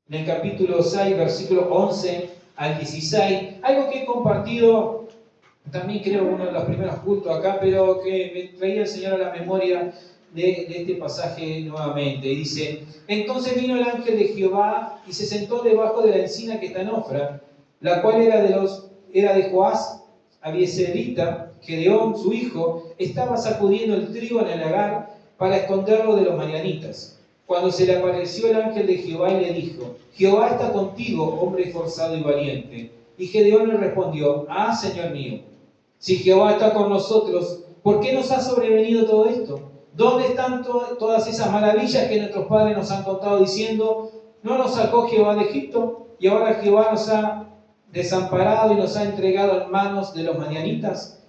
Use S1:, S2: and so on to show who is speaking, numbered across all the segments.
S1: en el capítulo 6, versículo 11 al 16, algo que he compartido también creo uno de los primeros cultos acá, pero que me traía el Señor a la memoria de este pasaje nuevamente. Y dice: entonces vino el ángel de Jehová y se sentó debajo de la encina que está en Ofra, la cual era de Joás Abieserita. Gedeón, su hijo, estaba sacudiendo el trigo en el lagar para esconderlo de los madianitas. Cuando se le apareció el ángel de Jehová y le dijo: Jehová está contigo, hombre esforzado y valiente. Y Gedeón le respondió: ah, Señor mío, si Jehová está con nosotros, ¿por qué nos ha sobrevenido todo esto? ¿Dónde están todas esas maravillas que nuestros padres nos han contado diciendo: no nos sacó Jehová de Egipto, y ahora Jehová nos ha desamparado y nos ha entregado en manos de los madianitas?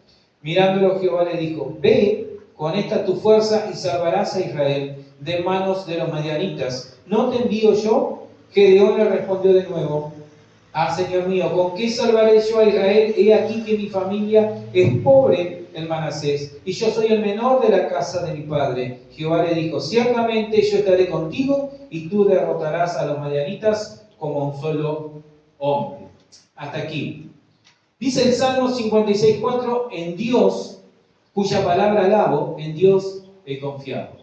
S1: Mirándolo, Jehová le dijo: ve con esta tu fuerza y salvarás a Israel de manos de los madianitas. ¿No te envío yo? Gedeón le respondió de nuevo: ah, Señor mío, ¿con qué salvaré yo a Israel? He aquí que mi familia es pobre en Manasés, y yo soy el menor de la casa de mi padre. Jehová le dijo: ciertamente yo estaré contigo, y tú derrotarás a los madianitas como un solo hombre. Hasta aquí. Dice el Salmo 56:4: en Dios, cuya palabra alabo, en Dios he confiado.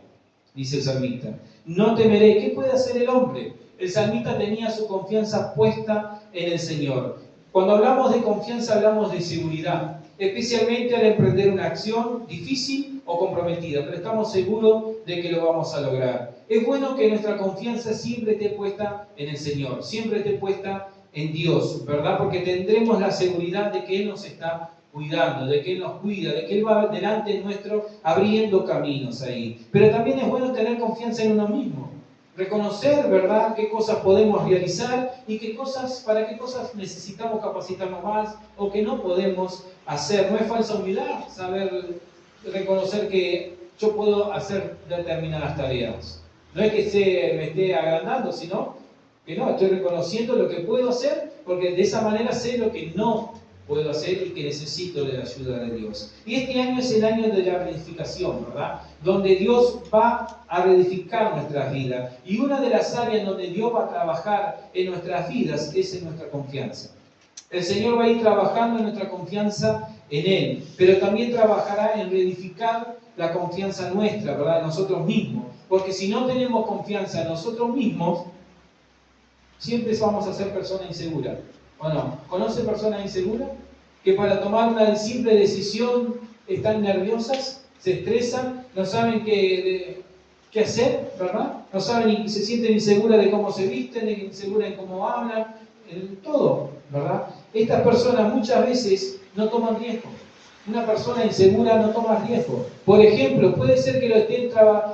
S1: Dice el salmista: no temeré. ¿Qué puede hacer el hombre? El salmista tenía su confianza puesta en el Señor. Cuando hablamos de confianza, hablamos de seguridad, especialmente al emprender una acción difícil o comprometida, pero estamos seguros de que lo vamos a lograr. Es bueno que nuestra confianza siempre esté puesta en el Señor, siempre esté puesta en Dios, ¿verdad? Porque tendremos la seguridad de que Él nos está cuidando, de que Él nos cuida, de que Él va delante nuestro abriendo caminos ahí. Pero también es bueno tener confianza en uno mismo, reconocer, ¿verdad?, qué cosas podemos realizar y para qué cosas necesitamos capacitarnos más o que no podemos hacer. No es falsa humildad saber reconocer que yo puedo hacer determinadas tareas. No es que me esté agrandando, sino que no, estoy reconociendo lo que puedo hacer, porque de esa manera sé lo que no puedo hacer y que necesito de la ayuda de Dios. Y este año es el año de la reedificación, ¿verdad? Donde Dios va a reedificar nuestras vidas. Y una de las áreas donde Dios va a trabajar en nuestras vidas es en nuestra confianza. El Señor va a ir trabajando en nuestra confianza en Él, pero también trabajará en reedificar la confianza nuestra, ¿verdad?, en nosotros mismos. Porque si no tenemos confianza en nosotros mismos, siempre vamos a ser personas inseguras, ¿o no? ¿Conocen personas inseguras? Que para tomar una simple decisión están nerviosas, se estresan, no saben qué hacer, ¿verdad? No saben, se sienten inseguras de cómo se visten, inseguras de cómo hablan, en todo, ¿verdad? Estas personas muchas veces no toman riesgo. Una persona insegura no toma riesgo. Por ejemplo, puede ser que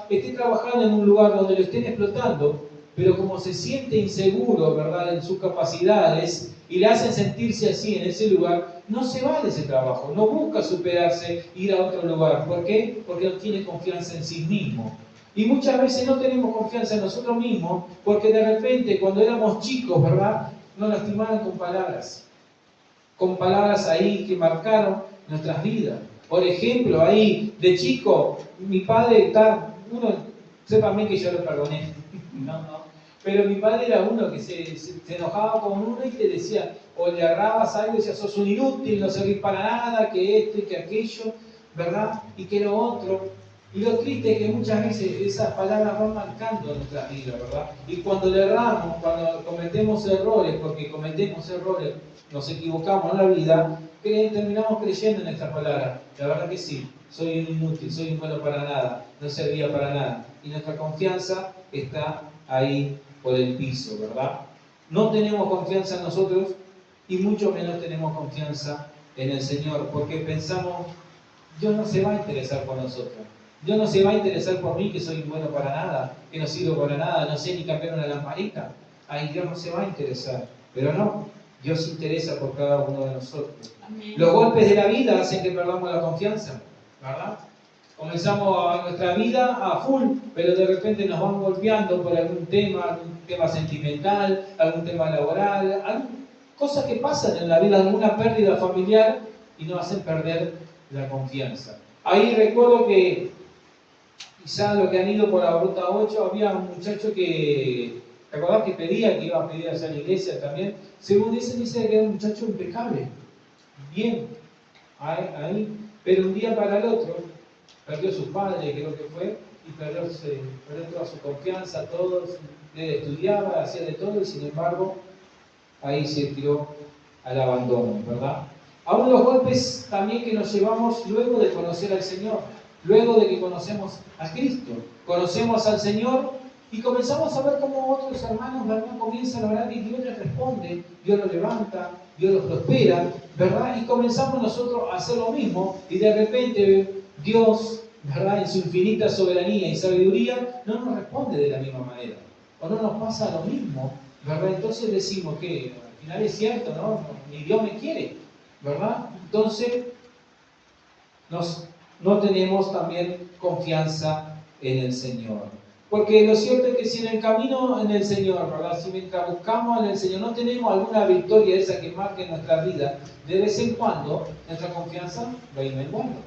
S1: esté trabajando en un lugar donde lo estén explotando, pero como se siente inseguro, ¿verdad?, en sus capacidades y le hacen sentirse así en ese lugar, no se va de ese trabajo, no busca superarse, ir a otro lugar. ¿Por qué? Porque no tiene confianza en sí mismo. Y muchas veces no tenemos confianza en nosotros mismos porque de repente cuando éramos chicos, ¿verdad?, nos lastimaron con palabras ahí que marcaron nuestras vidas. Por ejemplo, ahí de chico, mi padre sepa bien que yo lo perdoné, no. Pero mi padre era uno que se enojaba con uno y te decía, o le agarrabas algo y decía: sos un inútil, no servís para nada, que esto y que aquello, ¿verdad? Y que lo otro. Y lo triste es que muchas veces esas palabras van marcando nuestras vidas, ¿verdad? Y cuando le erramos, cuando cometemos errores, porque cometemos errores, nos equivocamos en la vida, terminamos creyendo en estas palabras. La verdad que sí, soy un inútil, soy un bueno para nada, no servía para nada. Y nuestra confianza está ahí por el piso, ¿verdad? No tenemos confianza en nosotros y mucho menos tenemos confianza en el Señor, porque pensamos: Dios no se va a interesar por nosotros. Dios no se va a interesar por mí, que soy bueno para nada, que no sirvo para nada, no sé ni cambiar una lamparita. Ahí Dios no se va a interesar. Pero no, Dios se interesa por cada uno de nosotros. Amén. Los golpes de la vida hacen que perdamos la confianza, ¿verdad? Comenzamos nuestra vida a full, pero de repente nos van golpeando por algún tema sentimental, algún tema laboral, cosas que pasan en la vida, alguna pérdida familiar y nos hacen perder la confianza. Ahí recuerdo que quizás los que han ido por la ruta 8, había un muchacho que ¿Te acordás que pedía, que iba a pedir allá a la iglesia también? Según dice que era un muchacho impecable. Bien, ahí. Pero un día para el otro, perdió su padre, creo que fue, y perdió toda su confianza, todo. Él estudiaba, hacía de todo, y sin embargo, ahí se tiró al abandono, ¿verdad? Aún los golpes también que nos llevamos luego de conocer al Señor, luego de que conocemos a Cristo, conocemos al Señor y comenzamos a ver cómo otros hermanos, ¿verdad?, comienzan a orar y Dios les responde, Dios los levanta, Dios los prospera, ¿verdad? Y comenzamos nosotros a hacer lo mismo y de repente Dios, ¿verdad?, en su infinita soberanía y sabiduría, no nos responde de la misma manera, o no nos pasa lo mismo, ¿verdad? Entonces decimos que al final es cierto, ¿no? Ni Dios me quiere, ¿verdad? Entonces no tenemos también confianza en el Señor. Porque lo cierto es que si en el camino en el Señor, ¿verdad?, si mientras buscamos en el Señor no tenemos alguna victoria esa que marque nuestra vida, de vez en cuando nuestra confianza va a ir menguando,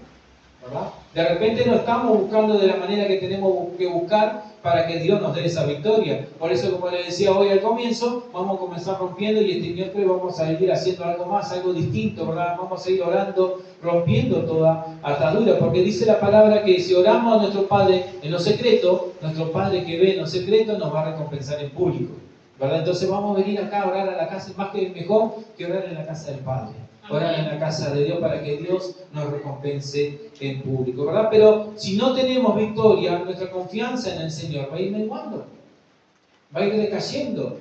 S1: ¿verdad? De repente no estamos buscando de la manera que tenemos que buscar para que Dios nos dé esa victoria. Por eso, como les decía hoy al comienzo, vamos a comenzar rompiendo y este miércoles vamos a ir haciendo algo más, algo distinto, ¿verdad? Vamos a ir orando, rompiendo toda atadura, porque dice la palabra que si oramos a nuestro Padre en lo secreto, nuestro Padre que ve en lo secreto nos va a recompensar en público, ¿verdad? Entonces vamos a venir acá a orar a la casa, más que mejor que orar en la casa del Padre. Orar en la casa de Dios para que Dios nos recompense en público, ¿verdad? Pero si no tenemos victoria, nuestra confianza en el Señor va a ir menguando, va a ir decayendo,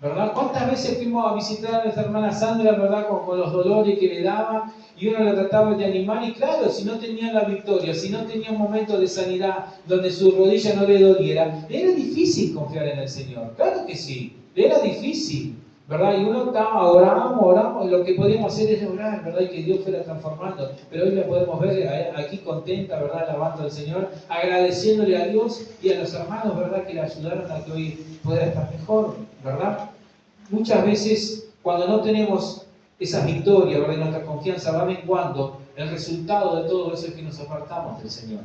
S1: ¿verdad? ¿Cuántas veces fuimos a visitar a nuestra hermana Sandra, ¿verdad?, con los dolores que le daban y uno la trataba de animar? Y claro, si no tenía la victoria, si no tenía un momento de sanidad donde su rodilla no le doliera, le era difícil confiar en el Señor. Claro que sí, le era difícil, ¿verdad? Y uno estaba, oramos, lo que podíamos hacer es orar, ¿verdad? Y que Dios fuera transformando. Pero hoy la podemos ver aquí contenta, ¿verdad?, alabando al Señor, agradeciéndole a Dios y a los hermanos, ¿verdad?, que le ayudaron a que hoy pueda estar mejor, ¿verdad? Muchas veces, cuando no tenemos esas victorias, ¿verdad?, y nuestra confianza va menguando, el resultado de todo eso es que nos apartamos del Señor.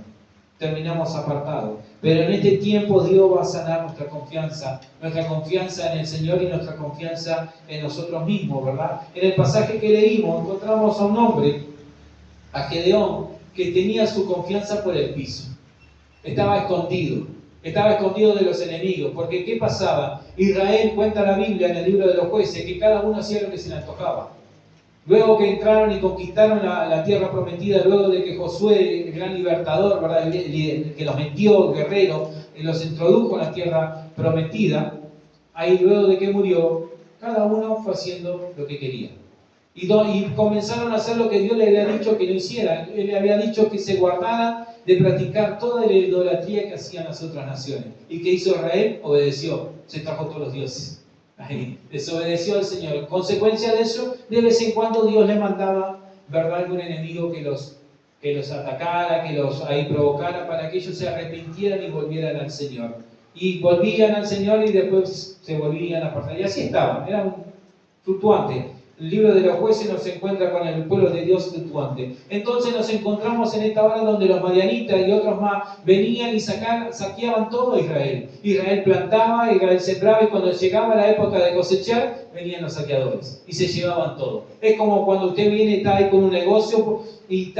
S1: Terminamos apartados. Pero en este tiempo Dios va a sanar nuestra confianza en el Señor y nuestra confianza en nosotros mismos, ¿verdad? En el pasaje que leímos encontramos a un hombre, a Gedeón, que tenía su confianza por el piso. Estaba escondido de los enemigos, porque ¿qué pasaba? Israel, cuenta la Biblia en el libro de los jueces, que cada uno hacía lo que se le antojaba. Luego que entraron y conquistaron la tierra prometida, luego de que Josué, el gran libertador, ¿verdad?, que los metió, guerrero, los introdujo en la tierra prometida, ahí luego de que murió, cada uno fue haciendo lo que quería. Y comenzaron a hacer lo que Dios le había dicho que no hicieran. Él le había dicho que se guardaran de practicar toda la idolatría que hacían las otras naciones. ¿Y qué hizo Israel? Obedeció, se trajo todos los dioses. Ahí, desobedeció al Señor. Consecuencia de eso, de vez en cuando Dios le mandaba, ¿verdad?, algún enemigo que los atacara, que los ahí provocara, para que ellos se arrepintieran y volvieran al Señor. Y volvían al Señor y después se volvían a apartar. Y así estaban, eran fluctuantes. El libro de los jueces nos encuentra con el pueblo de Dios fluctuante. Entonces nos encontramos en esta hora donde los madianitas y otros más venían y saqueaban todo Israel. Israel plantaba, Israel sembraba, y cuando llegaba la época de cosechar, venían los saqueadores y se llevaban todo. Es como cuando usted viene, está ahí con un negocio y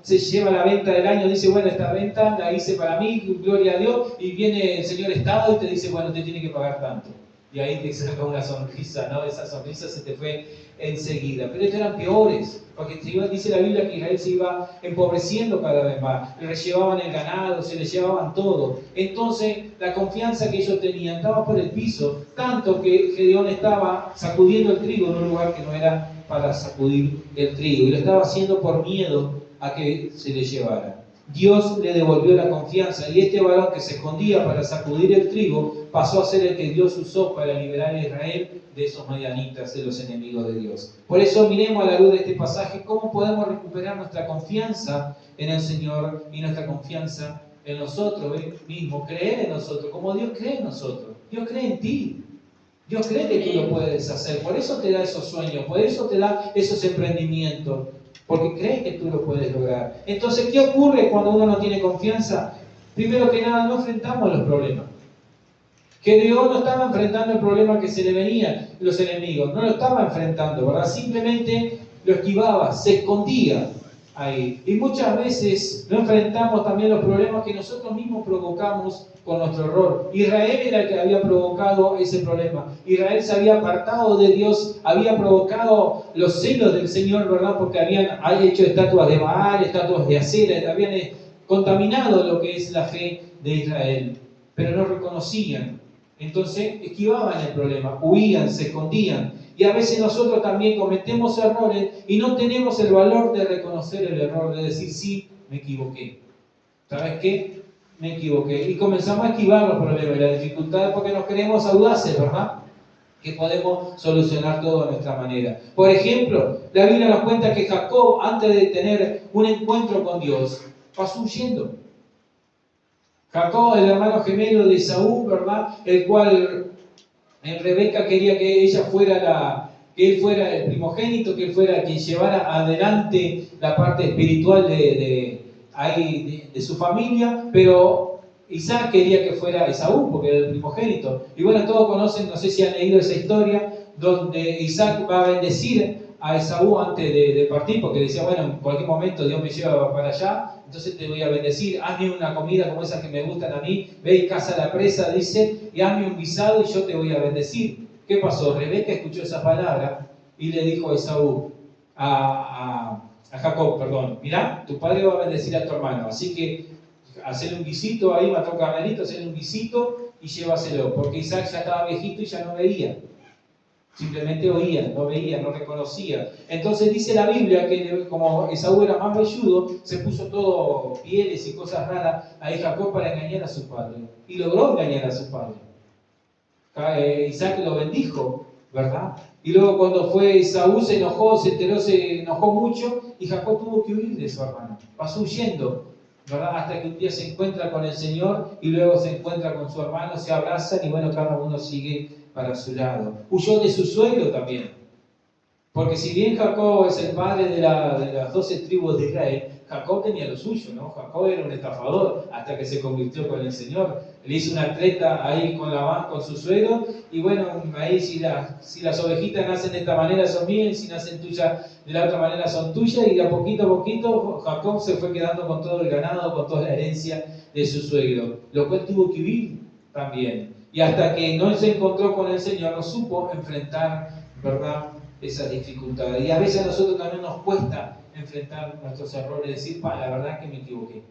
S1: se lleva la venta del año, dice, bueno, esta venta la hice para mí, gloria a Dios, y viene el señor Estado y te dice, bueno, usted tiene que pagar tanto. Y ahí te saca una sonrisa, ¿no? Esa sonrisa se te fue enseguida. Pero estos eran peores, porque dice la Biblia que Israel se iba empobreciendo cada vez más. Les llevaban el ganado, se les llevaban todo. Entonces, la confianza que ellos tenían estaba por el piso, tanto que Gedeón estaba sacudiendo el trigo en un lugar que no era para sacudir el trigo. Y lo estaba haciendo por miedo a que se le llevara. Dios le devolvió la confianza y este varón que se escondía para sacudir el trigo pasó a ser el que Dios usó para liberar a Israel de esos madianitas, de los enemigos de Dios. Por eso miremos a la luz de este pasaje cómo podemos recuperar nuestra confianza en el Señor y nuestra confianza en nosotros mismos, creer en nosotros, como Dios cree en nosotros. Dios cree en ti. Dios cree que tú lo puedes hacer, por eso te da esos sueños, por eso te da esos emprendimientos, porque cree que tú lo puedes lograr. Entonces, ¿qué ocurre cuando uno no tiene confianza? Primero que nada, no enfrentamos los problemas. Gedeón no estaba enfrentando el problema que se le venían los enemigos, no lo estaba enfrentando, ¿verdad? Simplemente lo esquivaba, se escondía ahí. Y muchas veces no enfrentamos también los problemas que nosotros mismos provocamos con nuestro error. Israel era el que había provocado ese problema. Israel se había apartado de Dios, había provocado los celos del Señor, ¿verdad? Porque habían hecho estatuas de Baal, estatuas de Acera, habían contaminado lo que es la fe de Israel, pero no reconocían. Entonces esquivaban el problema, huían, se escondían. Y a veces nosotros también cometemos errores y no tenemos el valor de reconocer el error, de decir, sí, me equivoqué. ¿Sabes qué? Me equivoqué. Y comenzamos a esquivar los problemas y las dificultades porque nos creemos audaces, ¿verdad? Que podemos solucionar todo a nuestra manera. Por ejemplo, la Biblia nos cuenta que Jacob, antes de tener un encuentro con Dios, pasó huyendo. Jacob, el hermano gemelo de Esaú, ¿verdad? El cual Rebeca quería que ella fuera que él fuera el primogénito, que él fuera quien llevara adelante la parte espiritual de su familia, pero Isaac quería que fuera Esaú, porque era el primogénito. Y bueno, todos conocen, no sé si han leído esa historia, donde Isaac va a bendecir a Esaú antes de partir, porque decía, bueno, en cualquier momento Dios me lleva para allá, entonces te voy a bendecir, hazme una comida como esas que me gustan a mí, ve y caza la presa, dice, y hazme un guisado y yo te voy a bendecir. ¿Qué pasó? Rebeca escuchó esa palabra y le dijo a Esaú, a Jacob, perdón, mirá, tu padre va a bendecir a tu hermano, así que hacerle un guisito ahí, mató un carnerito, hacerle un guisito y llévaselo, porque Isaac ya estaba viejito y ya no veía. Simplemente oía, no veía, no reconocía. Entonces dice la Biblia que como Esaú era más velludo, se puso todo pieles y cosas raras ahí Jacob para engañar a su padre. Y logró engañar a su padre. Isaac lo bendijo, ¿verdad? Y luego cuando fue Esaú se enojó, se enojó mucho y Jacob tuvo que huir de su hermano. Pasó huyendo, ¿verdad? Hasta que un día se encuentra con el Señor y luego se encuentra con su hermano, se abrazan y bueno, cada uno sigue para su lado. Huyó de su suegro también. Porque si bien Jacob es el padre de las 12 tribus de Israel, Jacob tenía lo suyo, ¿no? Jacob era un estafador hasta que se convirtió con el Señor. Le hizo una treta ahí con su suegro y bueno, ahí si las ovejitas nacen de esta manera son mías y si nacen tuyas de la otra manera son tuyas y de a poquito Jacob se fue quedando con todo el ganado, con toda la herencia de su suegro, lo cual tuvo que huir también. Y hasta que no se encontró con el Señor, no supo enfrentar, ¿verdad?, esas dificultades. Y a veces a nosotros también nos cuesta enfrentar nuestros errores y decir, la verdad que me equivoqué.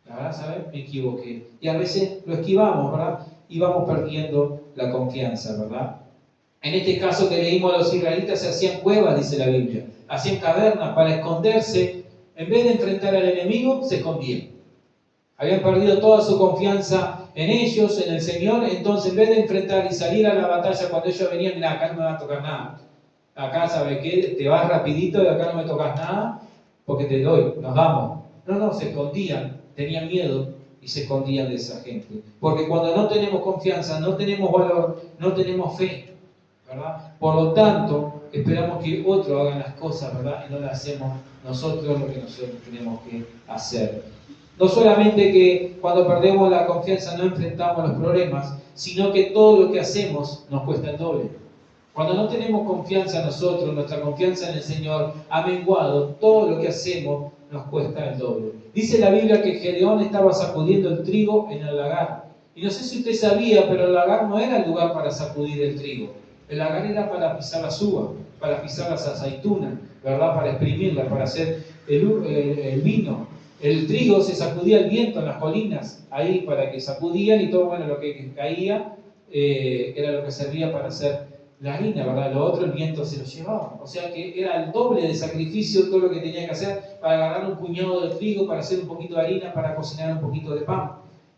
S1: La verdad, ¿sabes? Me equivoqué. Y a veces lo esquivamos, ¿verdad? Y vamos perdiendo la confianza, ¿verdad? En este caso que leímos, los israelitas se hacían cuevas, dice la Biblia. Hacían cavernas para esconderse. En vez de enfrentar al enemigo, se escondían. Habían perdido toda su confianza en ellos, en el Señor, entonces en vez de enfrentar y salir a la batalla cuando ellos venían, mira, acá no me va a tocar nada. Acá, ¿sabes qué? Te vas rapidito y acá no me tocas nada porque te doy, nos vamos. No, se escondían, tenían miedo y se escondían de esa gente. Porque cuando no tenemos confianza, no tenemos valor, no tenemos fe, ¿verdad? Por lo tanto, esperamos que otros hagan las cosas, ¿verdad? Y no las hacemos nosotros lo que nosotros tenemos que hacer. No solamente que cuando perdemos la confianza no enfrentamos los problemas, sino que todo lo que hacemos nos cuesta el doble. Cuando no tenemos confianza en nosotros, nuestra confianza en el Señor ha menguado, todo lo que hacemos nos cuesta el doble. Dice la Biblia que Gedeón estaba sacudiendo el trigo en el lagar. Y no sé si usted sabía, pero el lagar no era el lugar para sacudir el trigo. El lagar era para pisar las uvas, para pisar las aceitunas, ¿verdad? Para exprimirlas, para hacer el vino. El trigo se sacudía el viento en las colinas, ahí para que sacudían y todo, bueno, lo que caía era lo que servía para hacer la harina, ¿verdad? Lo otro el viento se lo llevaba. O sea que era el doble de sacrificio todo lo que tenía que hacer para agarrar un puñado de trigo, para hacer un poquito de harina, para cocinar un poquito de pan,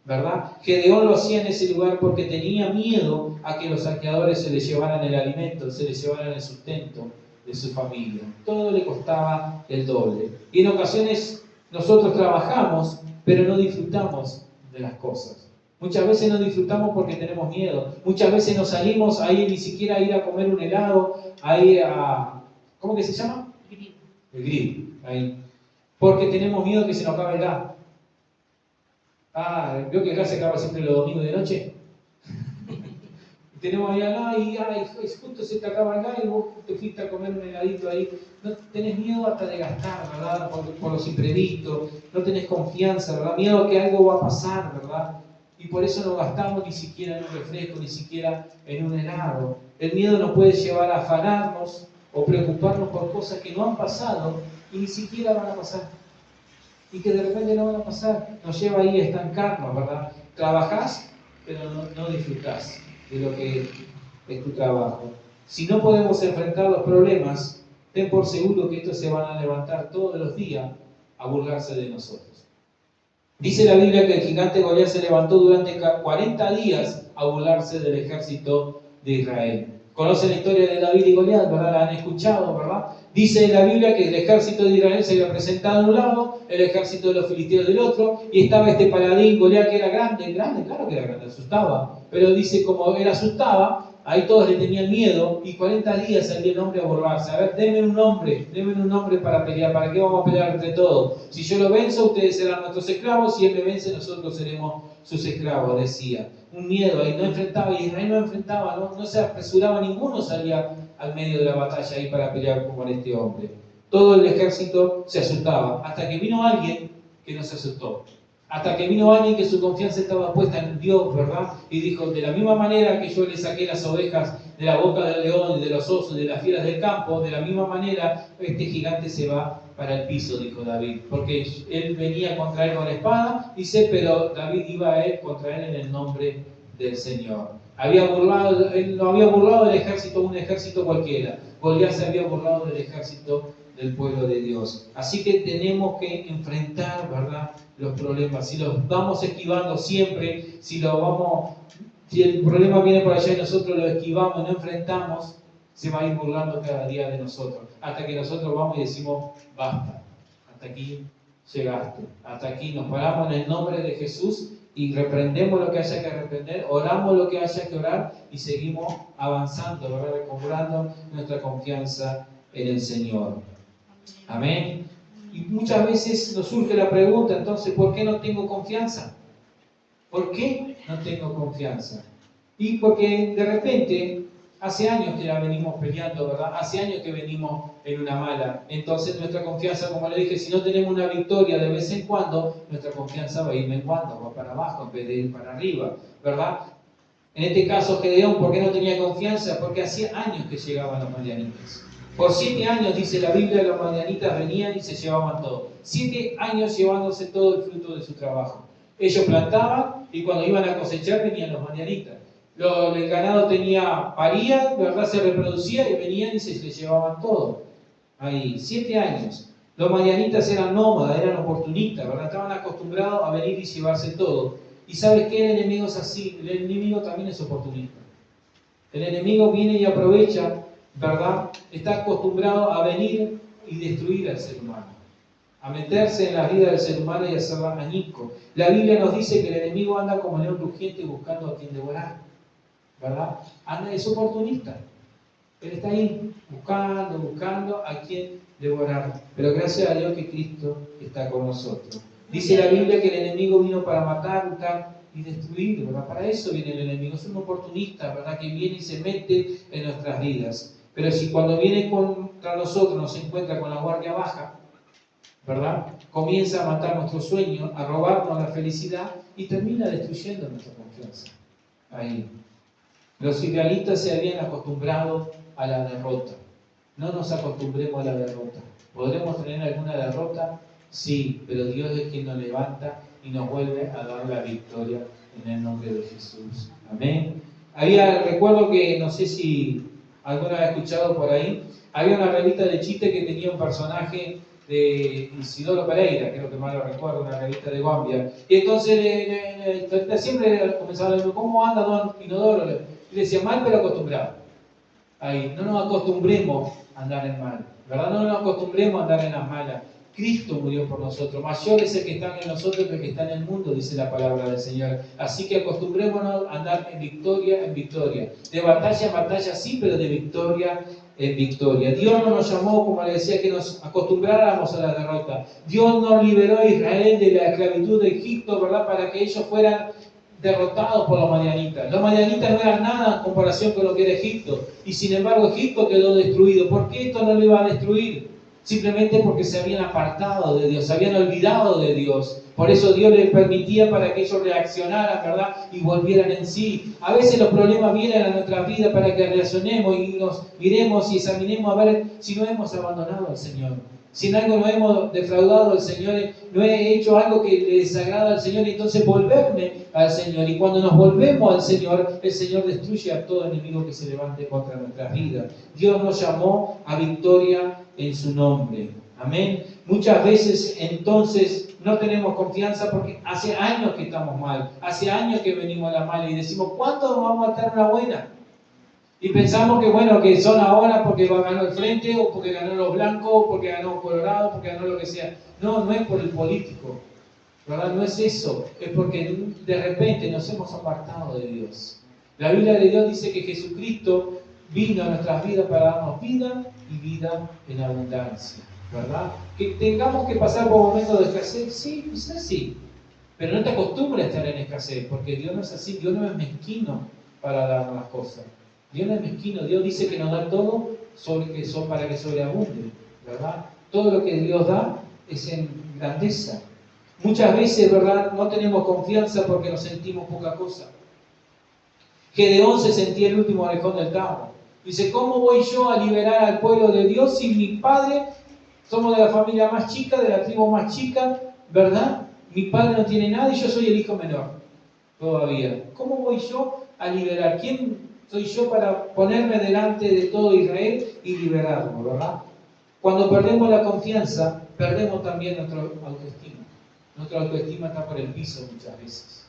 S1: ¿verdad? Gedeón lo hacía en ese lugar porque tenía miedo a que los saqueadores se le llevaran el alimento, se le llevaran el sustento de su familia. Todo le costaba el doble. Y en ocasiones nosotros trabajamos, pero no disfrutamos de las cosas. Muchas veces no disfrutamos porque tenemos miedo. Muchas veces nos salimos ahí ni siquiera a ir a comer un helado, ahí a... ¿Cómo que se llama? El grill. Ahí. Porque tenemos miedo que se nos acabe el gas. ¿Vio que el gas se acaba siempre los domingos de noche? Tenemos ahí al lado y justo se te acaba acá y vos te fuiste a comer un heladito ahí. No tenés miedo hasta de gastar, ¿verdad? Por los imprevistos. No tenés confianza, ¿verdad? Miedo a que algo va a pasar, ¿verdad? Y por eso no gastamos ni siquiera en un refresco, ni siquiera en un helado. El miedo nos puede llevar a afanarnos o preocuparnos por cosas que no han pasado y ni siquiera van a pasar. Y que de repente no van a pasar. Nos lleva ahí a estancarnos, ¿verdad? Trabajás, pero no disfrutás de lo que es tu trabajo. Si no podemos enfrentar los problemas, ten por seguro que estos se van a levantar todos los días a burlarse de nosotros. Dice la Biblia que el gigante Goliat se levantó durante 40 días a burlarse del ejército de Israel. Conocen la historia de David y Goliat, ¿verdad? La han escuchado, ¿verdad? Dice la Biblia que el ejército de Israel se había presentado de un lado, el ejército de los filisteos del otro, y estaba este paladín Goliat que era grande, claro que era grande, asustaba, pero dice como él asustaba, ahí todos le tenían miedo, y 40 días salía el hombre a burlarse. A ver, denme un nombre para pelear. ¿Para qué vamos a pelear entre todos? Si yo lo venzo, ustedes serán nuestros esclavos, si él me vence, nosotros seremos sus esclavos, decía. Un miedo ahí, no enfrentaba, y Israel no enfrentaba, no se apresuraba, ninguno salía al medio de la batalla ahí para pelear con este hombre. Todo el ejército se asustaba, hasta que vino alguien que no se asustó. Hasta que vino alguien que su confianza estaba puesta en Dios, ¿verdad? Y dijo, de la misma manera que yo le saqué las ovejas de la boca del león y de los osos, de las fieras del campo, de la misma manera este gigante se va para el piso, dijo David. Porque él venía contra él con la espada, dice, pero David iba a él contra él en el nombre del Señor. Él no había burlado del ejército, un ejército cualquiera. Goliat se había burlado del ejército del pueblo de Dios. Así que tenemos que enfrentar, ¿verdad?, los problemas. Si los vamos esquivando siempre, si el problema viene por allá y nosotros lo esquivamos, no enfrentamos, se va a ir burlando cada día de nosotros. Hasta que nosotros vamos y decimos, basta, hasta aquí llegaste. Hasta aquí nos paramos en el nombre de Jesús y reprendemos lo que haya que reprender, oramos lo que haya que orar y seguimos avanzando, ¿verdad?, recobrando nuestra confianza en el Señor. Amén. Y muchas veces nos surge la pregunta, entonces, ¿por qué no tengo confianza? ¿Por qué no tengo confianza? Y porque de repente, hace años que la venimos peleando, ¿verdad? Hace años que venimos en una mala. Entonces nuestra confianza, como le dije, si no tenemos una victoria de vez en cuando, nuestra confianza va a ir menguando, va para abajo en vez de ir para arriba, ¿verdad? En este caso, Gedeón, ¿por qué no tenía confianza? Porque hacía años que llegaban los madianitas. Por 7 años, dice la Biblia, los madianitas venían y se llevaban todo. 7 años llevándose todo el fruto de su trabajo. Ellos plantaban y cuando iban a cosechar venían los madianitas. El ganado paría, ¿verdad?, se reproducía y venían y se les llevaban todo. Ahí, 7 años. Los madianitas eran nómadas, eran oportunistas, ¿verdad? Estaban acostumbrados a venir y llevarse todo. Y ¿sabes qué? El enemigo es así. El enemigo también es oportunista. El enemigo viene y aprovecha, ¿verdad? Está acostumbrado a venir y destruir al ser humano, a meterse en la vida del ser humano y hacerla añicos. La Biblia nos dice que el enemigo anda como león rugiente buscando a quien devorar, ¿verdad? Es oportunista. Él está ahí buscando a quien devorar. Pero gracias a Dios que Cristo está con nosotros. Dice la Biblia que el enemigo vino para matar, hurtar y destruir, ¿verdad? Para eso viene el enemigo. Es un oportunista, ¿verdad?, que viene y se mete en nuestras vidas. Pero si cuando viene contra nosotros nos encuentra con la guardia baja, ¿verdad?, comienza a matar nuestros sueños, a robarnos la felicidad y termina destruyendo nuestra confianza. Ahí. Los israelitas se habían acostumbrado a la derrota. No nos acostumbremos a la derrota. ¿Podremos tener alguna derrota? Sí, pero Dios es quien nos levanta y nos vuelve a dar la victoria en el nombre de Jesús. Amén. Recuerdo que, no sé si alguna vez escuchado por ahí, había una revista de chiste que tenía un personaje de Isidoro Pereira, creo que mal lo recuerdo, una revista de Guambia. Y entonces siempre comenzaba a decir, ¿cómo anda don Inodoro? Y le decía, mal pero acostumbrado. Ahí, no nos acostumbremos a andar en mal, ¿verdad? No nos acostumbremos a andar en las malas. Cristo murió por nosotros. Mayor es el que está en nosotros que el que está en el mundo, dice la palabra del Señor. Así que acostumbrémonos a andar en victoria en victoria. De batalla en batalla sí, pero de victoria en victoria. Dios no nos llamó, como le decía, que nos acostumbráramos a la derrota. Dios nos liberó a Israel de la esclavitud de Egipto, ¿verdad?, para que ellos fueran derrotados por los madianitas. Los madianitas no eran nada en comparación con lo que era Egipto. Y sin embargo Egipto quedó destruido. ¿Por qué esto no lo iba a destruir? Simplemente porque se habían apartado de Dios, se habían olvidado de Dios. Por eso Dios les permitía para que ellos reaccionaran, ¿verdad? Y volvieran en sí. A veces los problemas vienen a nuestra vida para que reaccionemos y nos miremos y examinemos a ver si no hemos abandonado al Señor. Si en algo no hemos defraudado al Señor, no he hecho algo que le desagrada al Señor, entonces volverme al Señor. Y cuando nos volvemos al Señor, el Señor destruye a todo enemigo que se levante contra nuestras vidas. Dios nos llamó a victoria en su nombre. Amén. Muchas veces entonces no tenemos confianza porque hace años que estamos mal, hace años que venimos a la mala y decimos, ¿cuándo vamos a estar en la buena? Y pensamos que bueno, que son ahora porque ganó el frente, o porque ganó los blancos, o porque ganó Colorado, porque ganó lo que sea. No, no es por el político, ¿verdad? No es eso, es porque de repente nos hemos apartado de Dios. La Biblia de Dios dice que Jesucristo vino a nuestras vidas para darnos vida y vida en abundancia, ¿verdad? Que tengamos que pasar por momentos de escasez, sí, quizás sí, pero no te acostumbres a estar en escasez, porque Dios no es así, Dios no es mezquino para darnos las cosas. Dios no es mezquino, Dios dice que nos da todo para que sobreabunde, ¿verdad? Todo lo que Dios da es en grandeza. Muchas veces, ¿verdad? No tenemos confianza porque nos sentimos poca cosa. Gedeón se sentía el último orejón del tarro. Dice, ¿cómo voy yo a liberar al pueblo de Dios si mi padre, somos de la familia más chica, de la tribu más chica, ¿verdad? Mi padre no tiene nada y yo soy el hijo menor todavía. ¿Cómo voy yo a liberar? ¿Quién soy yo para ponerme delante de todo Israel y liberarlo, verdad? Cuando perdemos la confianza, perdemos también nuestra autoestima. Nuestra autoestima está por el piso muchas veces.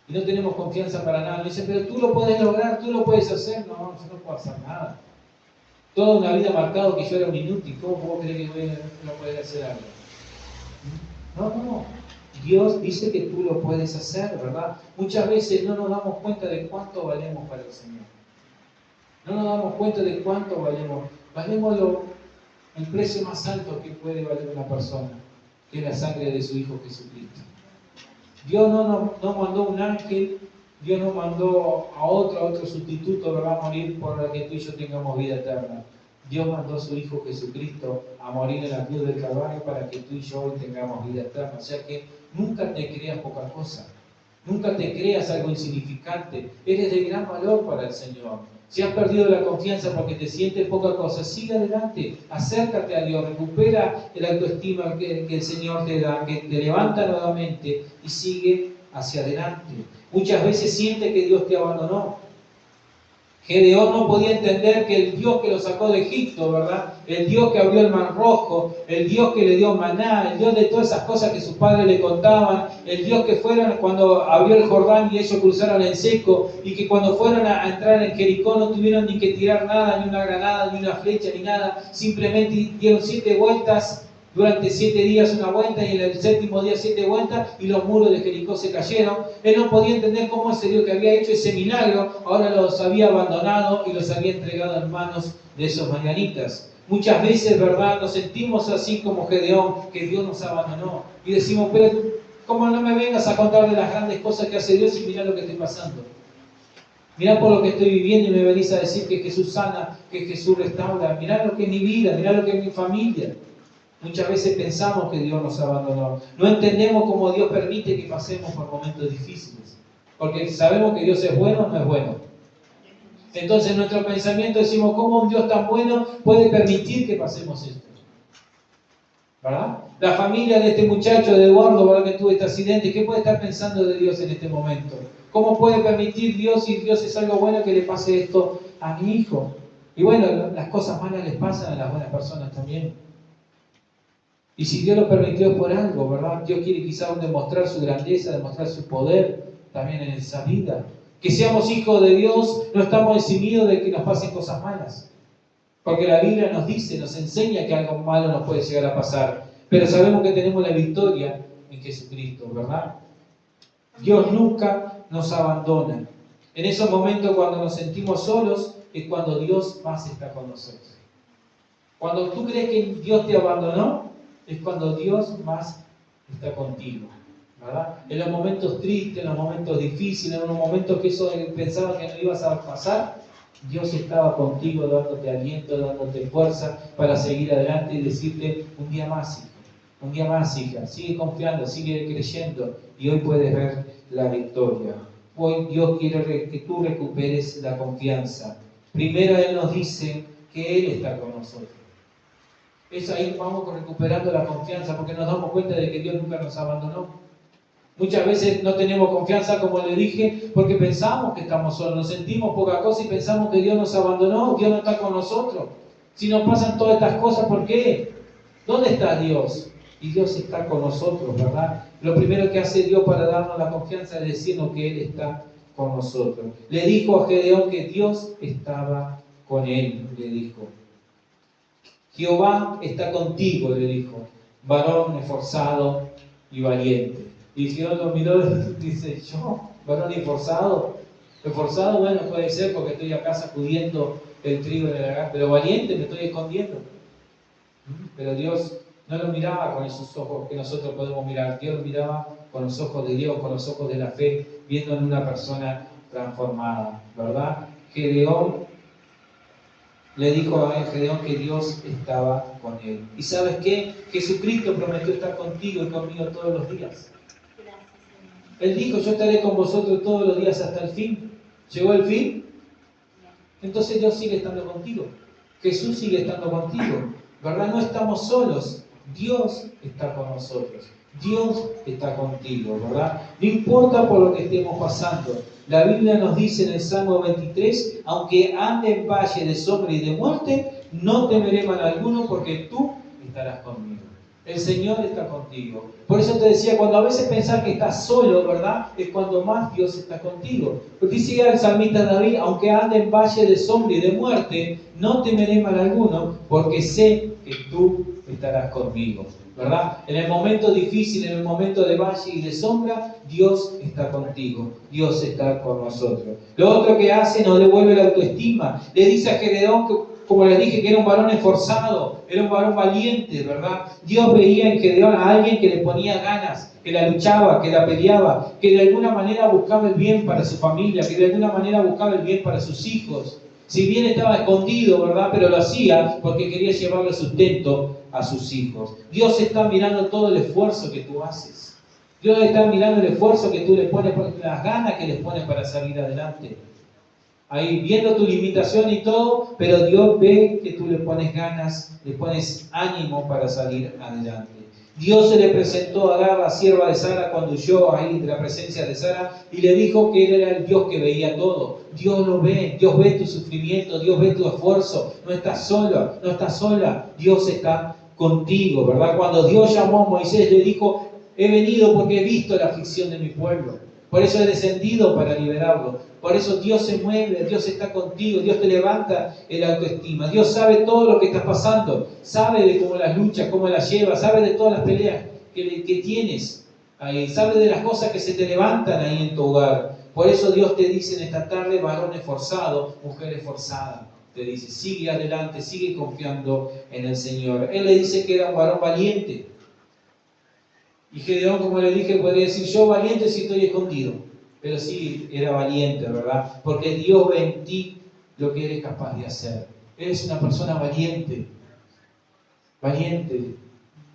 S1: Y no tenemos confianza para nada. Me dicen, pero tú lo puedes lograr, tú lo puedes hacer. No, yo no puedo hacer nada. Toda una vida marcado que yo era un inútil. ¿Cómo puedo creer que voy a poder hacer algo? No. Dios dice que tú lo puedes hacer, ¿verdad? Muchas veces no nos damos cuenta de cuánto valemos para el Señor. No nos damos cuenta de cuánto valemos. Valemos el precio más alto que puede valer una persona, que es la sangre de su Hijo Jesucristo. Dios no mandó un ángel, Dios no mandó a otro sustituto que va a morir por que tú y yo tengamos vida eterna. Dios mandó a su Hijo Jesucristo a morir en la cruz del Calvario para que tú y yo hoy tengamos vida eterna. O sea que nunca te creas poca cosa, nunca te creas algo insignificante. Eres de gran valor para el Señor. Si has perdido la confianza porque te sientes poca cosa, sigue adelante, acércate a Dios, recupera el autoestima que el Señor te da, que te levanta nuevamente y sigue hacia adelante. Muchas veces sientes que Dios te abandonó. Gedeón no podía entender que el Dios que lo sacó de Egipto, ¿verdad? El Dios que abrió el Mar Rojo, el Dios que le dio maná, el Dios de todas esas cosas que sus padres le contaban, el Dios que fueron cuando abrió el Jordán y ellos cruzaron en seco, y que cuando fueron a entrar en Jericó no tuvieron ni que tirar nada, ni una granada, ni una flecha, ni nada, simplemente dieron 7 vueltas. Durante 7 días una vuelta y en el 7º día 7 vueltas y los muros de Jericó se cayeron. Él no podía entender cómo ese Dios que había hecho ese milagro ahora los había abandonado y los había entregado en manos de esos madianitas. Muchas veces, ¿verdad? Nos sentimos así como Gedeón, que Dios nos abandonó. Y decimos, pero ¿cómo no me vengas a contar de las grandes cosas que hace Dios y mirá lo que estoy pasando? Mirá por lo que estoy viviendo y me venís a decir que Jesús sana, que Jesús restaura. Mirá lo que es mi vida, mirá lo que es mi familia. Muchas veces pensamos que Dios nos abandonó. No entendemos cómo Dios permite que pasemos por momentos difíciles. Porque sabemos que Dios es bueno o no es bueno. Entonces en nuestro pensamiento decimos, ¿cómo un Dios tan bueno puede permitir que pasemos esto? ¿Verdad? La familia de este muchacho, de Eduardo, ¿verdad? Que tuvo este accidente, ¿qué puede estar pensando de Dios en este momento? ¿Cómo puede permitir Dios, si Dios es algo bueno, que le pase esto a mi hijo? Y bueno, las cosas malas les pasan a las buenas personas también. Y si Dios lo permitió es por algo, ¿verdad? Dios quiere quizás demostrar su grandeza, demostrar su poder también en esa vida. Que seamos hijos de Dios, no estamos eximidos de que nos pasen cosas malas. Porque la Biblia nos dice, nos enseña que algo malo nos puede llegar a pasar. Pero sabemos que tenemos la victoria en Jesucristo, ¿verdad? Dios nunca nos abandona. En esos momentos cuando nos sentimos solos es cuando Dios más está con nosotros. Cuando tú crees que Dios te abandonó, es cuando Dios más está contigo, ¿verdad? En los momentos tristes, en los momentos difíciles, en los momentos que eso pensaba que no ibas a pasar, Dios estaba contigo dándote aliento, dándote fuerza para seguir adelante y decirte un día más, hijo, un día más, hija, sigue confiando, sigue creyendo y hoy puedes ver la victoria. Hoy Dios quiere que tú recuperes la confianza. Primero Él nos dice que Él está con nosotros. Es ahí vamos recuperando la confianza porque nos damos cuenta de que Dios nunca nos abandonó. Muchas veces no tenemos confianza, como le dije, porque pensamos que estamos solos, nos sentimos poca cosa y pensamos que Dios nos abandonó, Dios no está con nosotros. Si nos pasan todas estas cosas, ¿por qué? ¿Dónde está Dios? Y Dios está con nosotros, ¿verdad? Lo primero que hace Dios para darnos la confianza es decirnos que Él está con nosotros. Le dijo a Gedeón que Dios estaba con él, le dijo. Jehová está contigo, le dijo, varón esforzado y valiente. Y Jehová lo miró y dice, ¿yo? ¿Varón esforzado? Esforzado, bueno, puede ser porque estoy acá sacudiendo el trigo en el lagar, pero valiente me estoy escondiendo. Pero Dios no lo miraba con esos ojos que nosotros podemos mirar. Dios lo miraba con los ojos de Dios, con los ojos de la fe, viendo en una persona transformada, ¿verdad? Gedeón le dijo a Gedeón que Dios estaba con él. ¿Y sabes qué? Jesucristo prometió estar contigo y conmigo todos los días. Él dijo, yo estaré con vosotros todos los días hasta el fin. ¿Llegó el fin? Entonces Dios sigue estando contigo. Jesús sigue estando contigo. ¿Verdad? No estamos solos. Dios está con nosotros. Dios está contigo, ¿verdad? No importa por lo que estemos pasando. La Biblia nos dice en el Salmo 23, aunque ande en valle de sombra y de muerte, no temeré mal alguno porque tú estarás conmigo. El Señor está contigo. Por eso te decía, cuando a veces pensás que estás solo, ¿verdad? Es cuando más Dios está contigo. Porque dice el salmista David, aunque ande en valle de sombra y de muerte, no temeré mal alguno, porque sé que tú estarás conmigo, ¿verdad? En el momento difícil, en el momento de valle y de sombra, Dios está contigo, Dios está con nosotros. Lo otro que hace, nos devuelve la autoestima. Le dice a Gedeón que, como les dije, que era un varón esforzado, era un varón valiente, ¿verdad? Dios veía en Gedeón a alguien que le ponía ganas, que la luchaba, que la peleaba, que de alguna manera buscaba el bien para su familia, que de alguna manera buscaba el bien para sus hijos. Si bien estaba escondido, ¿verdad? Pero lo hacía porque quería llevarle sustento a sus hijos. Dios está mirando todo el esfuerzo que tú haces. Dios está mirando el esfuerzo que tú le pones, las ganas que les pones para salir adelante. Ahí viendo tu limitación y todo, pero Dios ve que tú le pones ganas, le pones ánimo para salir adelante. Dios se le presentó a Agar, la sierva de Sara, cuando huyó ahí de la presencia de Sara, y le dijo que él era el Dios que veía todo. Dios lo ve, Dios ve tu sufrimiento, Dios ve tu esfuerzo. No estás solo, no estás sola, Dios está contigo, ¿verdad? Cuando Dios llamó a Moisés, le dijo, he venido porque he visto la aflicción de mi pueblo. Por eso he descendido para liberarlo. Por eso Dios se mueve, Dios está contigo, Dios te levanta el autoestima. Dios sabe todo lo que estás pasando, sabe de cómo las luchas, cómo las llevas, sabe de todas las peleas que tienes ahí, sabe de las cosas que se te levantan ahí en tu hogar. Por eso Dios te dice en esta tarde, varón esforzado, mujer esforzada. Te dice, sigue adelante, sigue confiando en el Señor. Él le dice que era un varón valiente. Y Gedeón, como le dije, podría decir, yo valiente si estoy escondido. Pero sí, era valiente, ¿verdad? Porque Dios ve en ti lo que eres capaz de hacer. Eres una persona valiente. Valiente.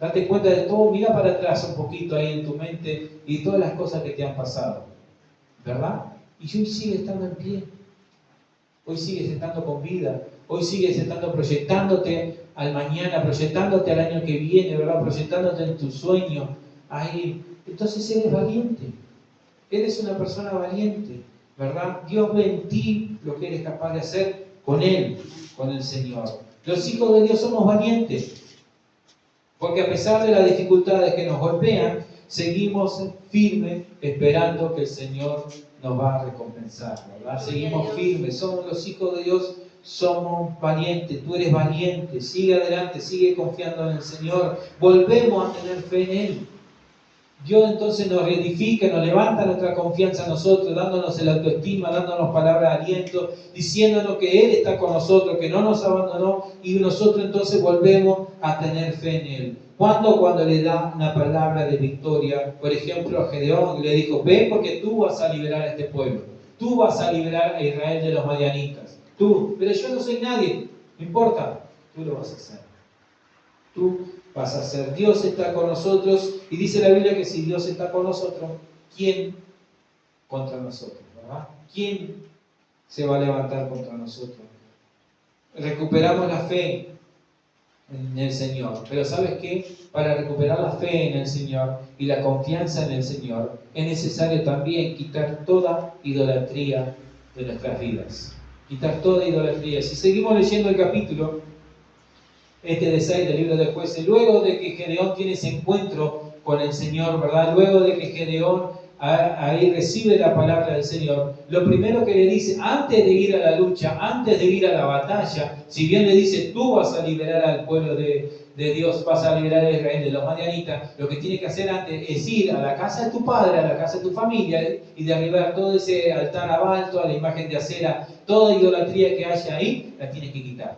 S1: Date cuenta de todo, mira para atrás un poquito ahí en tu mente y todas las cosas que te han pasado. ¿Verdad? Y hoy sigues estando en pie. Hoy sigues estando con vida. Hoy sigues estando proyectándote al mañana, proyectándote al año que viene, ¿verdad? Proyectándote en tu sueño. Ahí. Entonces eres valiente. Eres una persona valiente, ¿verdad? Dios ve en ti lo que eres capaz de hacer con Él, con el Señor. Los hijos de Dios somos valientes, porque a pesar de las dificultades que nos golpean, seguimos firmes esperando que el Señor nos va a recompensar, ¿verdad? Seguimos firmes, somos los hijos de Dios, somos valientes, tú eres valiente, sigue adelante, sigue confiando en el Señor, volvemos a tener fe en Él. Dios entonces nos reedifica, nos levanta nuestra confianza a nosotros, dándonos el autoestima, dándonos palabras de aliento, diciéndonos que Él está con nosotros, que no nos abandonó, y nosotros entonces volvemos a tener fe en Él. ¿Cuándo? Cuando le da una palabra de victoria. Por ejemplo, a Gedeón le dijo: ve, porque tú vas a liberar a este pueblo, tú vas a liberar a Israel de los madianitas, tú, pero yo no soy nadie, no importa, tú lo vas a hacer. Tú vas a hacer. Dios está con nosotros, y dice la Biblia que si Dios está con nosotros, ¿quién contra nosotros? ¿Verdad? ¿Quién se va a levantar contra nosotros? Recuperamos la fe en el Señor, pero ¿sabes qué? Para recuperar la fe en el Señor y la confianza en el Señor, es necesario también quitar toda idolatría de nuestras vidas. Quitar toda idolatría. Si seguimos leyendo el capítulo de 6 del libro de Jueces, luego de que Gedeón tiene ese encuentro con el Señor, ¿verdad? Luego de que Gedeón ahí recibe la palabra del Señor, lo primero que le dice, antes de ir a la lucha, antes de ir a la batalla, si bien le dice, tú vas a liberar al pueblo de Dios, vas a liberar a Israel de los madianitas, lo que tiene que hacer antes es ir a la casa de tu padre, a la casa de tu familia, y derribar todo ese altar a Baal, toda la imagen de acera, toda idolatría que haya ahí, la tienes que quitar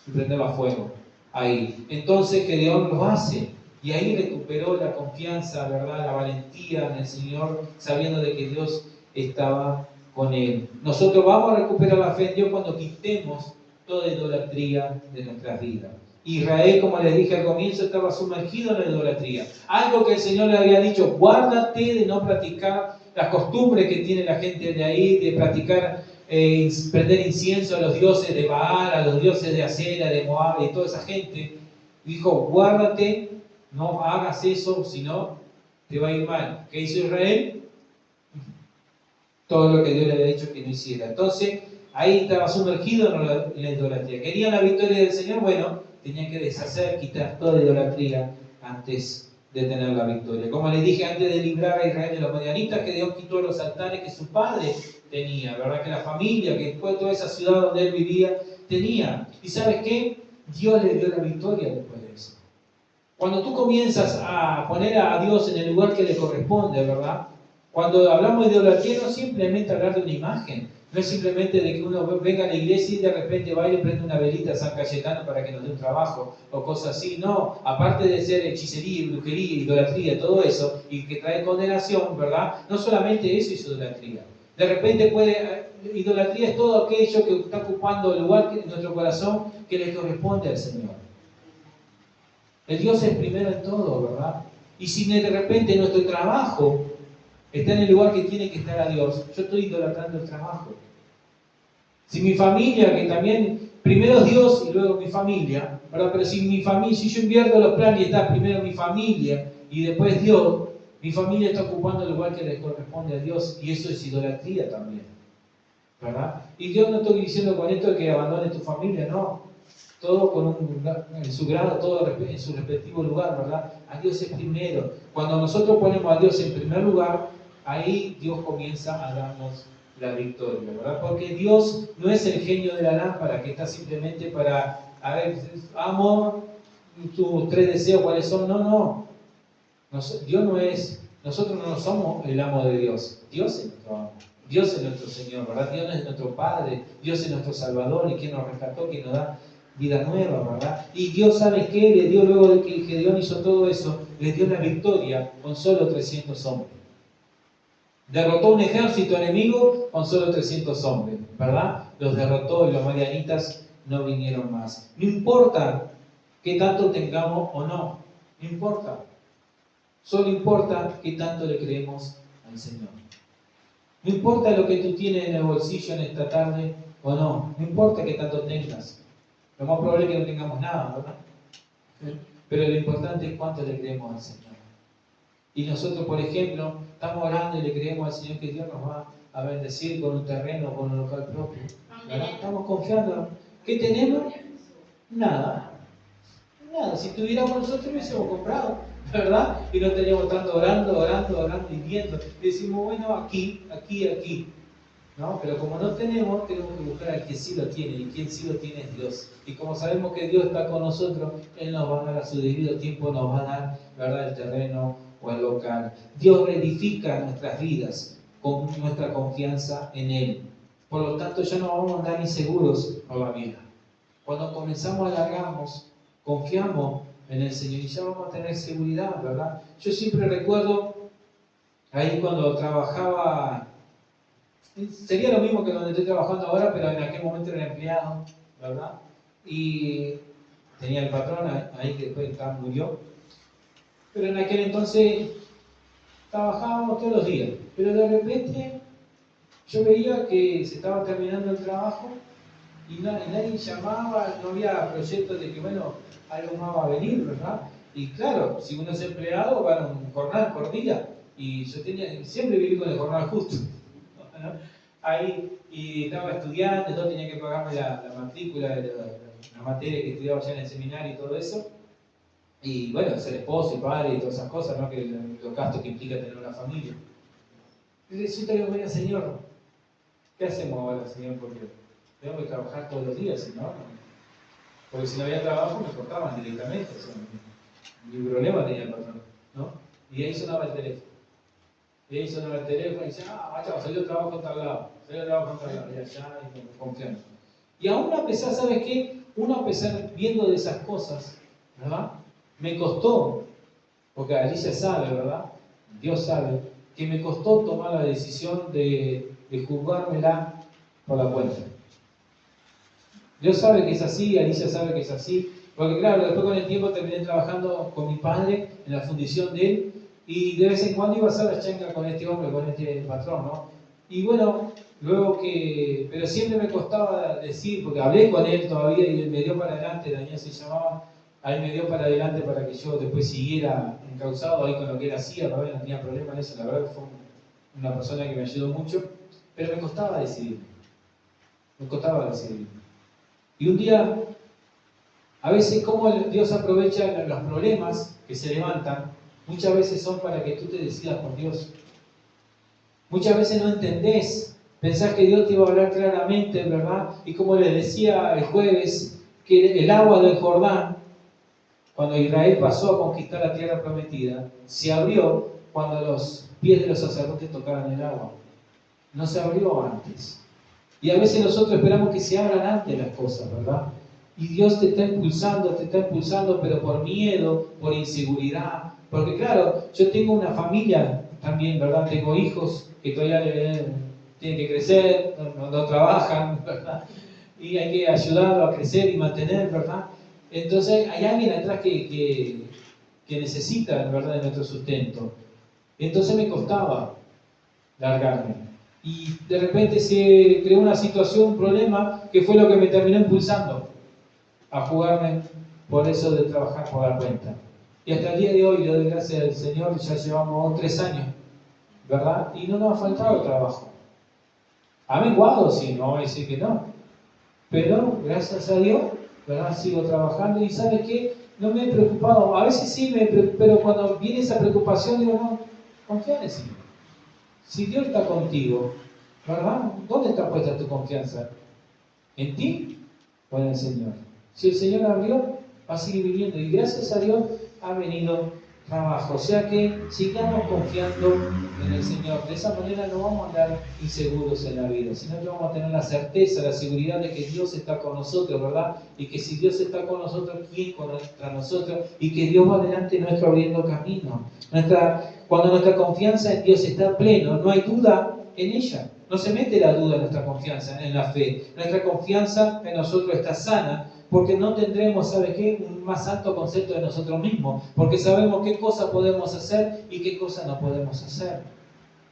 S1: y prenderlo a fuego ahí. Entonces Gedeón lo hace, y ahí recuperó la confianza, ¿verdad? La valentía en el Señor, sabiendo de que Dios estaba con él. Nosotros vamos a recuperar la fe en Dios cuando quitemos toda idolatría de nuestras vidas. Israel, como les dije al comienzo, estaba sumergido en la idolatría. Algo que el Señor le había dicho: guárdate de no practicar las costumbres que tiene la gente de ahí, de practicar prender incienso a los dioses de Baal, a los dioses de Acera, de Moab y toda esa gente. Dijo: guárdate, no hagas eso, si no te va a ir mal. ¿Qué hizo Israel? Todo lo que Dios le había dicho que no hiciera. Entonces, ahí estaba sumergido en la idolatría. ¿Querían la victoria del Señor? Bueno, tenían que deshacer, quitar toda idolatría antes de tener la victoria. Como les dije, antes de librar a Israel de los madianitas, que Dios quitó los altares que su padre tenía, ¿verdad? Que la familia, que después toda esa ciudad donde él vivía, tenía. ¿Y sabes qué? Dios le dio la victoria después de eso. Cuando tú comienzas a poner a Dios en el lugar que le corresponde, ¿verdad? Cuando hablamos de idolatría, no es simplemente hablar de una imagen, no es simplemente de que uno venga a la iglesia y de repente va y le prende una velita a San Cayetano para que nos dé un trabajo o cosas así. No, aparte de ser hechicería, brujería, idolatría, todo eso, y que trae condenación, ¿verdad? No solamente eso es idolatría. De repente idolatría es todo aquello que está ocupando el lugar en nuestro corazón que le corresponde al Señor. El Dios es primero en todo, ¿verdad? Y si de repente nuestro trabajo está en el lugar que tiene que estar a Dios, yo estoy idolatrando el trabajo. Si mi familia, que también primero es Dios y luego mi familia, ¿verdad? Pero si yo invierto los planes y está primero mi familia y después Dios, mi familia está ocupando el lugar que le corresponde a Dios, y eso es idolatría también, ¿verdad? Y yo no estoy diciendo con esto que abandones tu familia, no. Todo en su grado, todo en su respectivo lugar, ¿verdad? A Dios es primero. Cuando nosotros ponemos a Dios en primer lugar, ahí Dios comienza a darnos la victoria, ¿verdad? Porque Dios no es el genio de la lámpara que está simplemente para, a ver, amor, tus 3 deseos, ¿cuáles son? No. Dios no es, nosotros no somos el amo de Dios. Dios es nuestro amo. Dios es nuestro Señor, ¿verdad? Dios es nuestro Padre, Dios es nuestro Salvador, y quien nos rescató, quien nos da vida nueva, ¿verdad? Y Dios, ¿sabe qué? Le dio, luego de que Gedeón hizo todo eso, le dio la victoria con solo 300 hombres. Derrotó un ejército enemigo con solo 300 hombres, ¿verdad? Los derrotó y los madianitas no vinieron más. No importa qué tanto tengamos o no, no importa. Solo importa qué tanto le creemos al Señor. No importa lo que tú tienes en el bolsillo en esta tarde o no, no importa qué tanto tengas. Lo más probable es que no tengamos nada, ¿verdad? Pero lo importante es cuánto le creemos al Señor. Y nosotros, por ejemplo, estamos orando y le creemos al Señor que Dios nos va a bendecir con un terreno, con un local propio, ¿verdad? Estamos confiando. ¿Qué tenemos? Nada. Si tuviéramos nosotros hubiésemos comprado, ¿verdad? Y no estaríamos tanto orando y viendo. Y decimos, bueno, aquí. ¿No? Pero como no tenemos que buscar al que sí lo tiene, y quien sí lo tiene es Dios. Y como sabemos que Dios está con nosotros, Él nos va a dar a su debido tiempo, nos va a dar, ¿verdad?, el terreno o el local. Dios reedifica nuestras vidas con nuestra confianza en Él. Por lo tanto, ya no vamos a andar inseguros por la vida. Cuando comenzamos a alargarnos, confiamos en el Señor y ya vamos a tener seguridad, ¿verdad? Yo siempre recuerdo ahí cuando trabajaba, sería lo mismo que donde estoy trabajando ahora, pero en aquel momento era empleado, ¿verdad? Y tenía el patrón ahí que después murió. Pero en aquel entonces trabajábamos todos los días, pero de repente yo veía que se estaba terminando el trabajo y nadie llamaba, no había proyectos de que, bueno, algo más va a venir, ¿verdad? Y claro, si uno es empleado, van a un jornal por día, y yo siempre viví con el jornal justo, ¿no? Ahí, y estaba estudiando, yo tenía que pagarme la matrícula de la materia que estudiaba ya en el seminario y todo eso, y bueno, ser esposo y padre y todas esas cosas, ¿no? Que los gastos que implica tener una familia. Y resulta que, bueno, Señor, ¿qué hacemos ahora, Señor? Porque tengo que trabajar todos los días, ¿no? Porque si no había trabajo me cortaban directamente, o sea, mi problema tenía el patrón, ¿no? Y ahí sonaba el teléfono. Y dice, macho, salió trabajo en tal lado, y allá, y confiando. Y aún a pesar, ¿sabes qué? Uno a pesar, viendo de esas cosas, ¿verdad? Me costó, porque Alicia sabe, ¿verdad? Dios sabe, que me costó tomar la decisión de jugármela por la cuenta. Dios sabe que es así, Alicia sabe que es así, porque claro, después con el tiempo terminé trabajando con mi padre en la fundición de él, y de vez en cuando iba a hacer la changa con este hombre, con este patrón, ¿no? Y bueno, pero siempre me costaba decir, porque hablé con él todavía y él me dio para adelante, Daniel se llamaba, ahí me dio para adelante para que yo después siguiera encauzado ahí con lo que él hacía, ¿verdad? No tenía problema en eso, la verdad fue una persona que me ayudó mucho, pero me costaba decidir. Y un día, a veces como Dios aprovecha los problemas que se levantan, muchas veces son para que tú te decidas por Dios. Muchas veces no entendés, pensás que Dios te iba a hablar claramente, ¿verdad? Y como les decía el jueves, que el agua del Jordán, cuando Israel pasó a conquistar la tierra prometida, se abrió cuando los pies de los sacerdotes tocaran el agua. No se abrió antes. Y a veces nosotros esperamos que se abran antes las cosas, ¿verdad? Y Dios te está impulsando, pero por miedo, por inseguridad. Porque claro, yo tengo una familia también, ¿verdad? Tengo hijos que todavía tienen que crecer, no trabajan, ¿verdad? Y hay que ayudarlos a crecer y mantener, ¿verdad? Entonces hay alguien atrás que necesita, ¿verdad?, de nuestro sustento. Entonces me costaba largarme. Y de repente se creó una situación, un problema, que fue lo que me terminó impulsando a jugarme por eso de trabajar por la cuenta. Y hasta el día de hoy, le doy gracias al Señor, ya llevamos 3 años, ¿verdad? Y no nos ha faltado trabajo. ¿Ha menguado? Sí, no voy a decir que no. Pero, gracias a Dios, ¿verdad? Sigo trabajando y ¿sabes qué? No me he preocupado. A veces sí, pero cuando viene esa preocupación, digo, no, confía en el Señor. Si Dios está contigo, ¿verdad? ¿Dónde está puesta tu confianza? ¿En ti o en el Señor? Si el Señor abrió, va a seguir viviendo. Y gracias a Dios ha venido trabajo. O sea que sigamos confiando en el Señor. De esa manera no vamos a andar inseguros en la vida, sino que vamos a tener la certeza, la seguridad de que Dios está con nosotros, ¿verdad? Y que si Dios está con nosotros, ¿quién contra nosotros? Y que Dios va delante nuestro abriendo camino. Cuando nuestra confianza en Dios está pleno, no hay duda en ella. No se mete la duda en nuestra confianza, en la fe. Nuestra confianza en nosotros está sana, porque no tendremos, ¿sabe qué?, un más alto concepto de nosotros mismos, porque sabemos qué cosas podemos hacer y qué cosas no podemos hacer.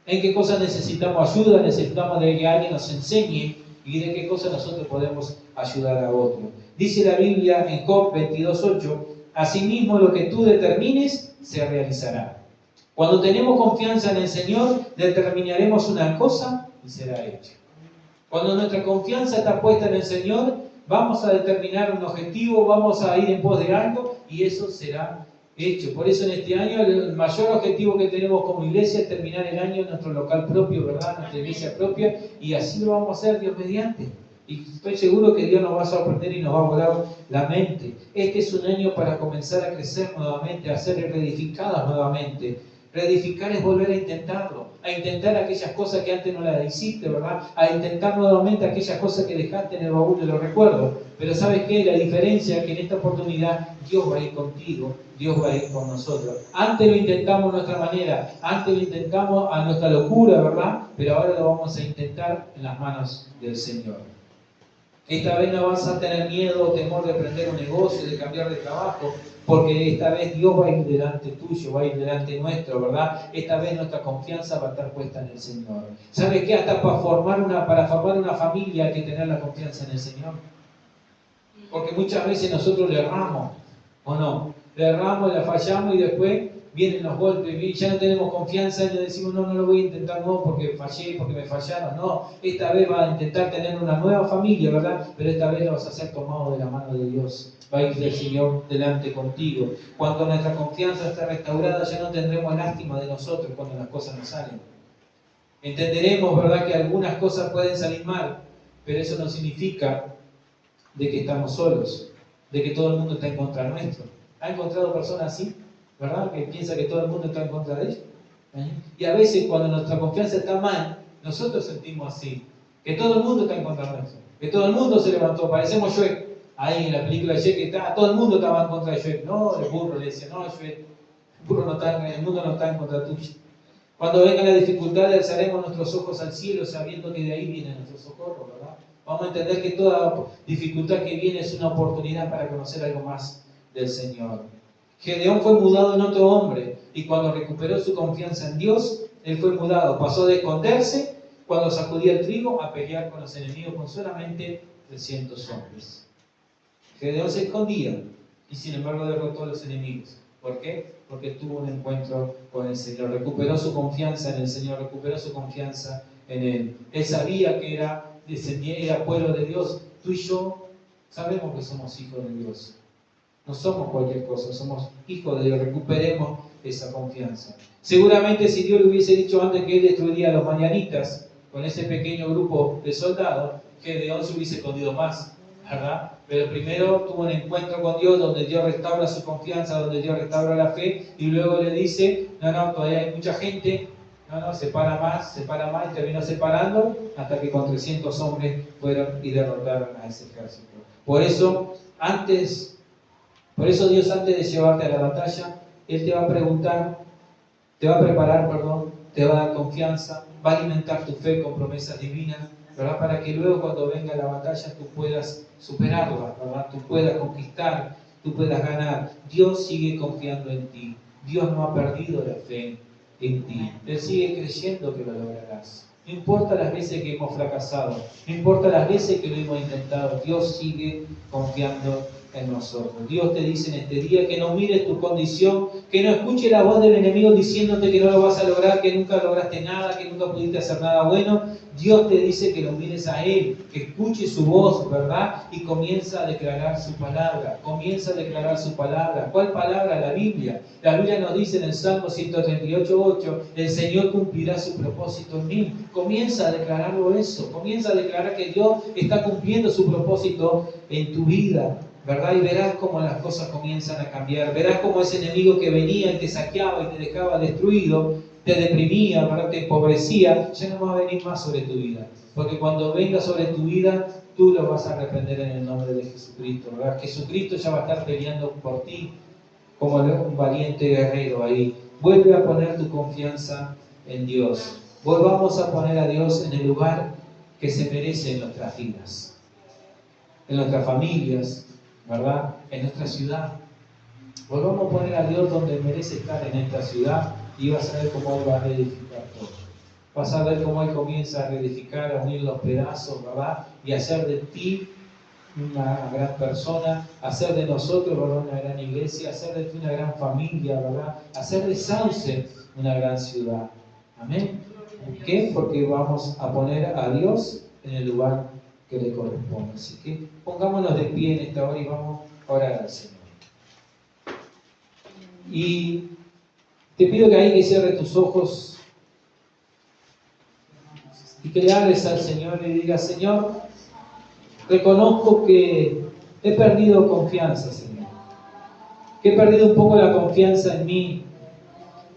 S1: En qué cosas necesitamos ayuda, necesitamos de que alguien nos enseñe y de qué cosas nosotros podemos ayudar a otros. Dice la Biblia en Job 22:8, asimismo lo que tú determines se realizará. Cuando tenemos confianza en el Señor, determinaremos una cosa y será hecha. Cuando nuestra confianza está puesta en el Señor, vamos a determinar un objetivo, vamos a ir en pos de algo y eso será hecho. Por eso en este año el mayor objetivo que tenemos como iglesia es terminar el año en nuestro local propio, ¿verdad? Nuestra iglesia propia, y así lo vamos a hacer, Dios mediante. Y estoy seguro que Dios nos va a sorprender y nos va a volar la mente. Este es un año para comenzar a crecer nuevamente, a ser reedificadas nuevamente. Reedificar es volver a intentarlo, a intentar aquellas cosas que antes no las hiciste, ¿verdad? A intentar nuevamente aquellas cosas que dejaste en el baúl de los recuerdos. Pero ¿sabes qué? La diferencia es que en esta oportunidad Dios va a ir contigo, Dios va a ir con nosotros. Antes lo intentamos a nuestra manera, antes lo intentamos a nuestra locura, ¿verdad? Pero ahora lo vamos a intentar en las manos del Señor. Esta vez no vas a tener miedo o temor de emprender un negocio, de cambiar de trabajo, porque esta vez Dios va a ir delante tuyo, va a ir delante nuestro, ¿verdad? Esta vez nuestra confianza va a estar puesta en el Señor. ¿Sabes qué? Hasta para formar una familia hay que tener la confianza en el Señor. Porque muchas veces nosotros le erramos, ¿o no? Le erramos, le fallamos y después vienen los golpes y ya no tenemos confianza y le decimos, no lo voy a intentar, no, porque fallé, porque me fallaron. No, esta vez vas a intentar tener una nueva familia, ¿verdad? Pero esta vez lo vas a ser tomado de la mano de Dios. Va a ir el Señor delante contigo. Cuando nuestra confianza esté restaurada, ya no tendremos lástima de nosotros cuando las cosas nos salen. Entenderemos, ¿verdad?, que algunas cosas pueden salir mal, pero eso no significa de que estamos solos, de que todo el mundo está en contra nuestro. ¿Ha encontrado personas así? ¿Verdad? Que piensa que todo el mundo está en contra de ellos. Y a veces cuando nuestra confianza está mal, nosotros sentimos así, que todo el mundo está en contra nuestro, que todo el mundo se levantó, parecemos Shrek. Ahí en la película de Shrek está, todo el mundo estaba en contra de Shrek. No, el burro le decía, no, Shrek, el burro no está, el mundo no está en contra tuyo. Cuando vengan las dificultades, alzaremos nuestros ojos al cielo sabiendo que de ahí viene nuestro socorro, ¿verdad? Vamos a entender que toda dificultad que viene es una oportunidad para conocer algo más del Señor. Gedeón fue mudado en otro hombre y cuando recuperó su confianza en Dios, él fue mudado. Pasó de esconderse cuando sacudía el trigo a pelear con los enemigos con solamente 300 hombres. Gedeón se escondía y sin embargo derrotó a los enemigos. ¿Por qué? Porque tuvo un encuentro con el Señor. Recuperó su confianza en el Señor, recuperó su confianza en Él. Él sabía que era pueblo de Dios. Tú y yo sabemos que somos hijos de Dios. No somos cualquier cosa, somos hijos de Dios. Recuperemos esa confianza. Seguramente si Dios le hubiese dicho antes que Él destruiría a los madianitas con ese pequeño grupo de soldados, Gedeón se hubiese escondido más, ¿verdad? Pero primero tuvo un encuentro con Dios donde Dios restaura su confianza, donde Dios restaura la fe y luego le dice, no, todavía hay mucha gente, separa más y terminó separando hasta que con 300 hombres fueron y derrotaron a ese ejército. Por eso Dios antes de llevarte a la batalla, Él te va a preparar, te va a dar confianza, va a alimentar tu fe con promesas divinas, ¿verdad? Para que luego cuando venga la batalla tú puedas superarla, ¿verdad? Tú puedas conquistar, tú puedas ganar. Dios sigue confiando en ti. Dios no ha perdido la fe en ti. Él sigue creyendo que lo lograrás. No importa las veces que hemos fracasado, no importa las veces que lo hemos intentado, Dios sigue confiando en nosotros. Dios te dice en este día que no mires tu condición, que no escuche la voz del enemigo diciéndote que no lo vas a lograr, que nunca lograste nada, que nunca pudiste hacer nada bueno. Dios te dice que lo mires a Él, que escuche su voz, ¿verdad? Y comienza a declarar su palabra. Comienza a declarar su palabra. ¿Cuál palabra? La Biblia. La Biblia nos dice en el Salmo 138:8, el Señor cumplirá su propósito en mí. Comienza a declararlo eso. Comienza a declarar que Dios está cumpliendo su propósito en tu vida, ¿verdad? Y verás cómo las cosas comienzan a cambiar. Verás cómo ese enemigo que venía y te saqueaba y te dejaba destruido, te deprimía, ¿verdad? Te empobrecía, ya no va a venir más sobre tu vida. Porque cuando venga sobre tu vida, tú lo vas a reprender en el nombre de Jesucristo, ¿verdad? Jesucristo ya va a estar peleando por ti como un valiente guerrero ahí. Vuelve a poner tu confianza en Dios. Volvamos a poner a Dios en el lugar que se merece en nuestras vidas, en nuestras familias, ¿verdad? En nuestra ciudad. Volvamos a poner a Dios donde merece estar en esta ciudad y vas a ver cómo Él va a reedificar todo. Vas a ver cómo Él comienza a reedificar, a unir los pedazos, ¿verdad? Y hacer de ti una gran persona, hacer de nosotros, ¿verdad?, una gran iglesia, hacer de ti una gran familia, ¿verdad? Hacer de Sauce una gran ciudad. Amén. ¿Por qué? Porque vamos a poner a Dios en el lugar que le corresponde. Así que pongámonos de pie en esta hora y vamos a orar al Señor. Y te pido que ahí que cierres tus ojos y que le hables al Señor y digas, Señor, reconozco que he perdido confianza, Señor. Que he perdido un poco la confianza en mí.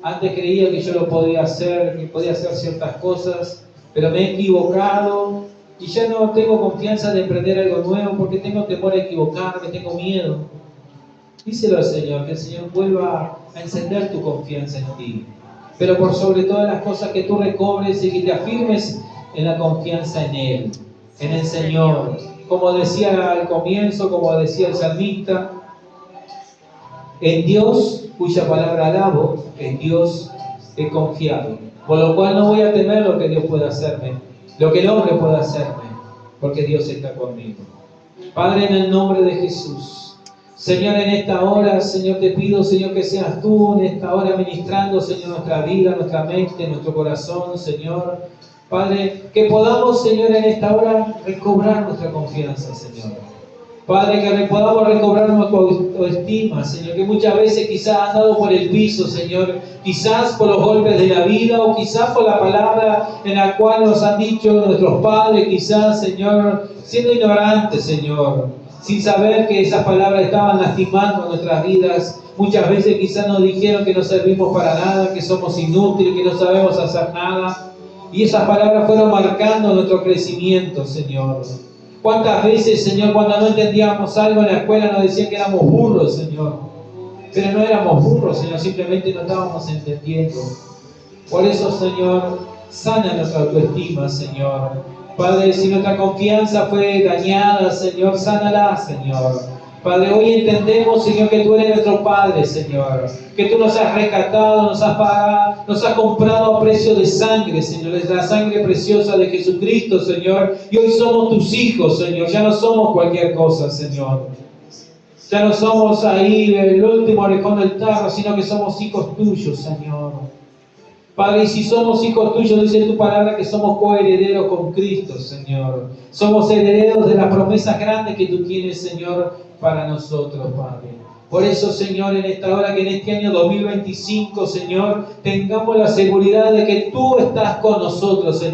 S1: Antes creía que yo lo podía hacer, que podía hacer ciertas cosas, pero me he equivocado y ya no tengo confianza de emprender algo nuevo porque tengo temor a equivocarme, tengo miedo. Díselo al Señor, que el Señor vuelva a encender tu confianza en ti. Pero por sobre todas las cosas, que tú recobres y que te afirmes en la confianza en Él, en el Señor. Como decía al comienzo, como decía el salmista, en Dios, cuya palabra alabo, en Dios he confiado. Por lo cual no voy a temer lo que Dios pueda hacerme, lo que el hombre pueda hacerme, porque Dios está conmigo. Padre, en el nombre de Jesús, Señor, en esta hora, Señor, te pido, Señor, que seas tú en esta hora ministrando, Señor, nuestra vida, nuestra mente, nuestro corazón, Señor. Padre, que podamos, Señor, en esta hora recobrar nuestra confianza, Señor. Padre, que podamos recobrar nuestra autoestima, Señor, que muchas veces quizás han dado por el piso, Señor, quizás por los golpes de la vida o quizás por la palabra en la cual nos han dicho nuestros padres, quizás, Señor, siendo ignorantes, Señor, sin saber que esas palabras estaban lastimando nuestras vidas. Muchas veces quizás nos dijeron que no servimos para nada, que somos inútiles, que no sabemos hacer nada. Y esas palabras fueron marcando nuestro crecimiento, Señor. ¿Cuántas veces, Señor, cuando no entendíamos algo en la escuela nos decían que éramos burros, Señor? Pero no éramos burros, Señor, simplemente no estábamos entendiendo. Por eso, Señor, sana nuestra autoestima, Señor. Padre, si nuestra confianza fue dañada, Señor, sánala, Señor. Padre, hoy entendemos, Señor, que tú eres nuestro Padre, Señor. Que tú nos has rescatado, nos has pagado, nos has comprado a precio de sangre, Señor. Es la sangre preciosa de Jesucristo, Señor. Y hoy somos tus hijos, Señor. Ya no somos cualquier cosa, Señor. Ya no somos ahí el último orejón del tarro, sino que somos hijos tuyos, Señor. Padre, y si somos hijos tuyos, dice tu palabra que somos coherederos con Cristo, Señor. Somos herederos de las promesas grandes que tú tienes, Señor, para nosotros, Padre. Por eso, Señor, en esta hora, que en este año 2025, Señor, tengamos la seguridad de que tú estás con nosotros, Señor.